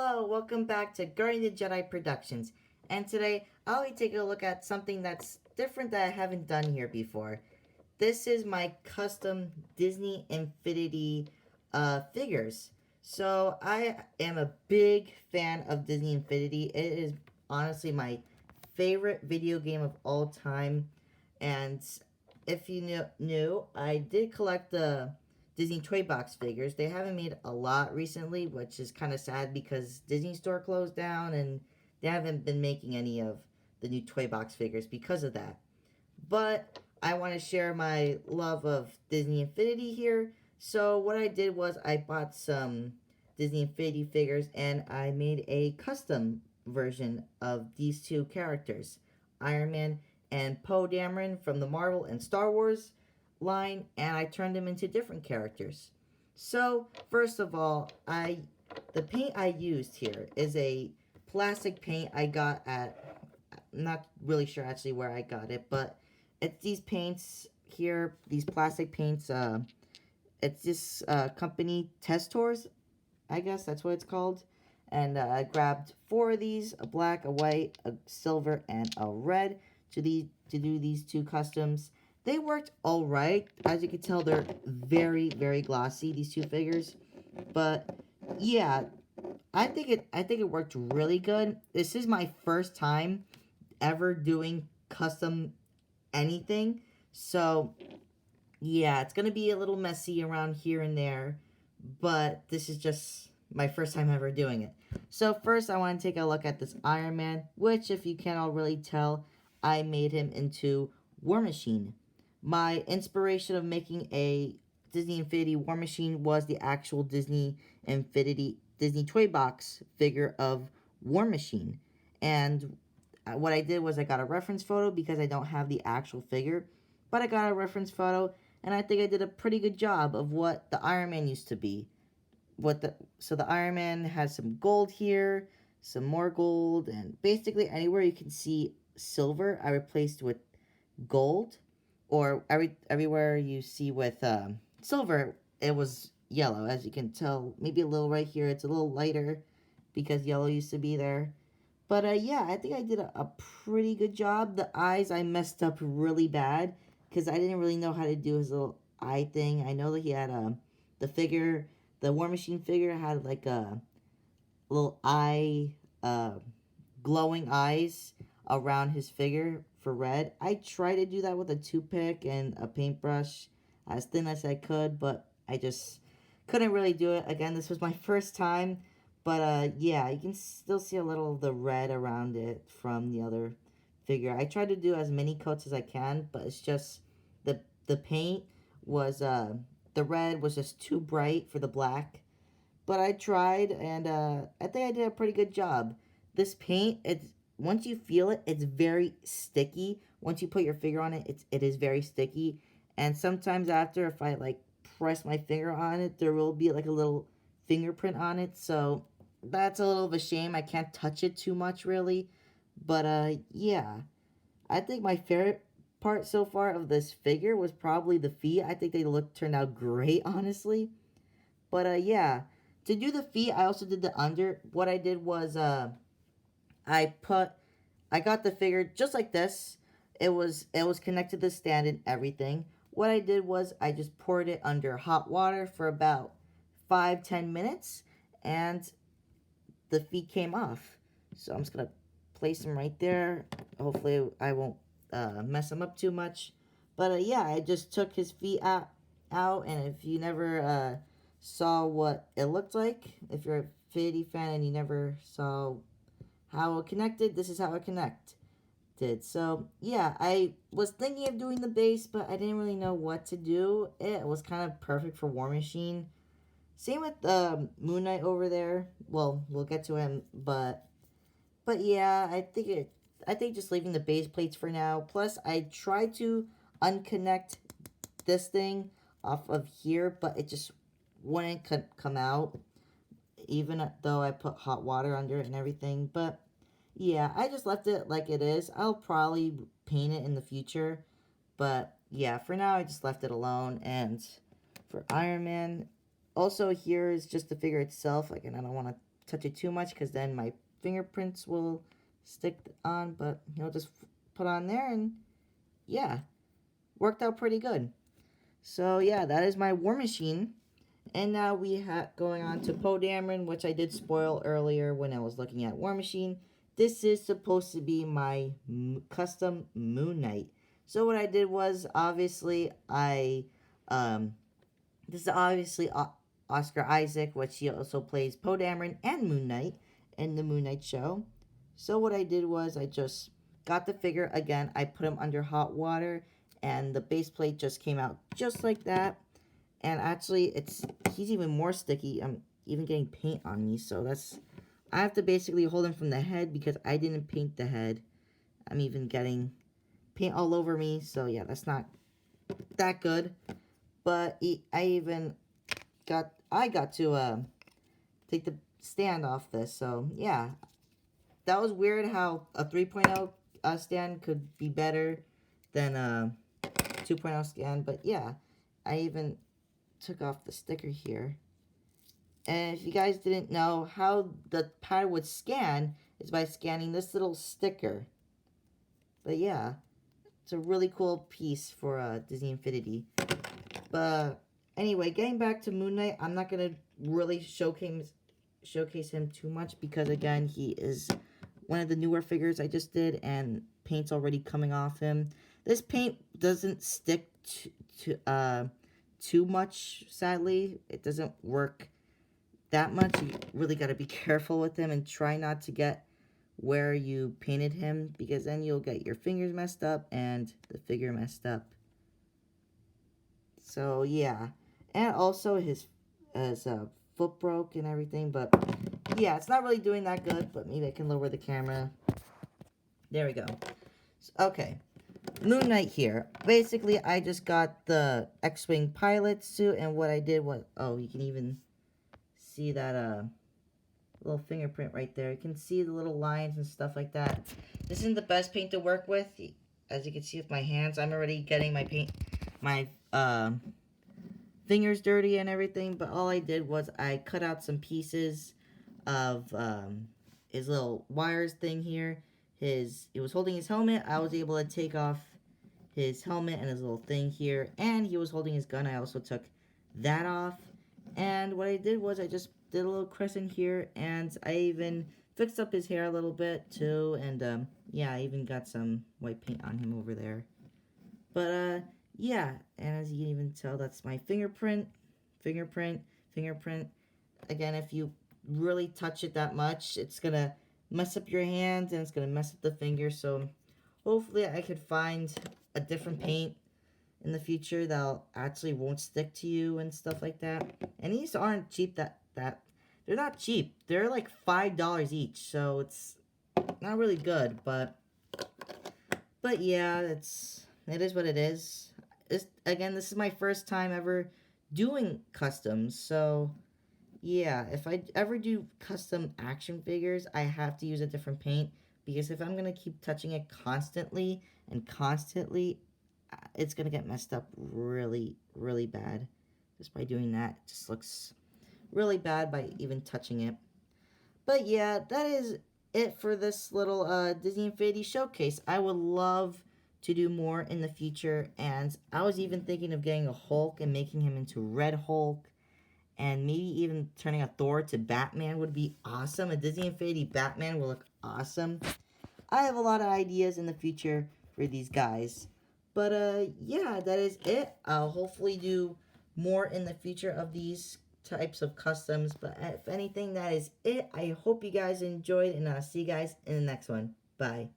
Hello, welcome back to Guardian of the Jedi Productions. And today, I'll be taking a look at something that's different that I haven't done here before. This is my custom Disney Infinity figures. So, I am a big fan of Disney Infinity. It is honestly my favorite video game of all time. And if you knew, I did collect the Disney Toy Box figures. They haven't made a lot recently, which is kind of sad because Disney Store closed down and they haven't been making any of the new Toy Box figures because of that. But I want to share my love of Disney Infinity here. So what I did was I bought some Disney Infinity figures and I made a custom version of these two characters, Iron Man and Poe Dameron from the Marvel and Star Wars line, and I turned them into different characters. So first of all, the paint I used here is a plastic paint I got at, I'm not really sure actually where I got it, but it's these paints here, these plastic paints. It's this company Test Tours, I guess that's what it's called. And I grabbed four of these: a black, a white, a silver, and a red to do these two customs. They worked all right. As you can tell, they're very glossy, these two figures. But yeah, I think it worked really good. This is my first time ever doing custom anything. So, yeah, it's going to be a little messy around here and there, but this is just my first time ever doing it. So, first, I want to take a look at this Iron Man, which, if you can't already tell, I made him into War Machine. My inspiration of making a Disney Infinity War Machine was the actual Disney Infinity Disney Toy Box figure of War Machine. And what I did was I got a reference photo because I don't have the actual figure, but I got a reference photo, and I think I did a pretty good job of what the Iron Man used to be. So the Iron Man has some gold here, some more gold, and basically anywhere you can see silver, I replaced with gold, or everywhere you see with silver, it was yellow. As you can tell, maybe a little right here, it's a little lighter because yellow used to be there. But yeah, I think I did a pretty good job. The eyes I messed up really bad because I didn't really know how to do his little eye thing. I know that he had the figure, the War Machine figure had like a little eye, uh, glowing eyes around his figure for red. I tried to do that with a toothpick and a paintbrush as thin as I could, but I just couldn't really do it. Again, this was my first time, but yeah, you can still see a little of the red around it from the other figure. I tried to do as many coats as I can, but it's just the paint was the red was just too bright for the black. But I tried, and I think I did a pretty good job. This paint, it's once you feel it, it's very sticky. Once you put your finger on it, it is very sticky. And sometimes after, if I like press my finger on it, there will be like a little fingerprint on it. So that's a little of a shame. I can't touch it too much really. But yeah, I think my favorite part so far of this figure was probably the feet. I think they turned out great, honestly. But yeah, to do the feet, I also did the under. What I did was I put I got the figure just like this. It was connected to the stand and everything. What I did was I just poured it under hot water for about 5-10 minutes, and the feet came off. So I'm just gonna place them right there. Hopefully I won't mess them up too much. But yeah, I just took his feet out, and if you never saw what it looked like, if you're a Fiddy fan and you never saw how it connected, this is how it connected. So yeah, I was thinking of doing the base, but I didn't really know what to do. It was kind of perfect for War Machine. Same with Moon Knight over there. Well, we'll get to him, but yeah, I think just leaving the base plates for now. Plus, I tried to unconnect this thing off of here, but it just wouldn't come out, even though I put hot water under it and everything. But yeah, I just left it like it is. I'll probably paint it in the future, but yeah, for now I just left it alone. And for Iron Man, also here is just the figure itself. Like, and I don't want to touch it too much because then my fingerprints will stick on, but just put on there, and yeah, worked out pretty good. So yeah, that is my War Machine. And now we have going on to Poe Dameron, which I did spoil earlier when I was looking at War Machine. This is supposed to be my custom Moon Knight. So what I did was, obviously, this is obviously Oscar Isaac, which he also plays Poe Dameron and Moon Knight in the Moon Knight show. So what I did was I just got the figure again. I put him under hot water, and the base plate just came out just like that. And actually, he's even more sticky. I'm even getting paint on me, so I have to basically hold him from the head because I didn't paint the head. I'm even getting paint all over me, so yeah, that's not that good. But I got to take the stand off this, so yeah. That was weird how a 3.0 stand could be better than a 2.0 stand, but yeah, I even took off the sticker here. And if you guys didn't know, how the pad would scan is by scanning this little sticker. But yeah, it's a really cool piece for Disney Infinity. But anyway, getting back to Moon Knight, I'm not going to really showcase him too much because, again, he is one of the newer figures I just did, and paint's already coming off him. This paint doesn't stick too much, sadly. It doesn't work that much. You really got to be careful with him and try not to get where you painted him, because then you'll get your fingers messed up and the figure messed up. So yeah, and also his foot broke and everything, but yeah, it's not really doing that good. But maybe I can lower the camera. There we go. Okay, Moon Knight here. Basically, I just got the X-Wing pilot suit, and what I did was, oh, you can even see that little fingerprint right there. You can see the little lines and stuff like that. This isn't the best paint to work with, as you can see with my hands. I'm already getting my fingers dirty and everything, but all I did was I cut out some pieces of his little wires thing here. He was holding his helmet. I was able to take off his helmet and his little thing here, and he was holding his gun. I also took that off, and what I did was I just did a little crescent here, and I even fixed up his hair a little bit too, and yeah, I even got some white paint on him over there. But yeah, and as you can even tell, that's my fingerprint. Again, if you really touch it that much, it's gonna mess up your hands and it's gonna mess up the finger. So hopefully I could find a different paint in the future that actually won't stick to you and stuff like that. And these aren't cheap. They're not cheap. They're like $5 each, so it's not really good. But yeah, it is what it is. Again, this is my first time ever doing customs, so yeah, if I ever do custom action figures, I have to use a different paint, because if I'm going to keep touching it constantly, it's going to get messed up really, really bad. Just by doing that, it just looks really bad by even touching it. But yeah, that is it for this little Disney Infinity showcase. I would love to do more in the future, and I was even thinking of getting a Hulk and making him into Red Hulk, and maybe even turning a Thor to Batman would be awesome. A Disney Infinity Batman will look awesome. I have a lot of ideas in the future for these guys. But yeah, that is it. I'll hopefully do more in the future of these types of customs. But if anything, that is it. I hope you guys enjoyed, and I'll see you guys in the next one. Bye.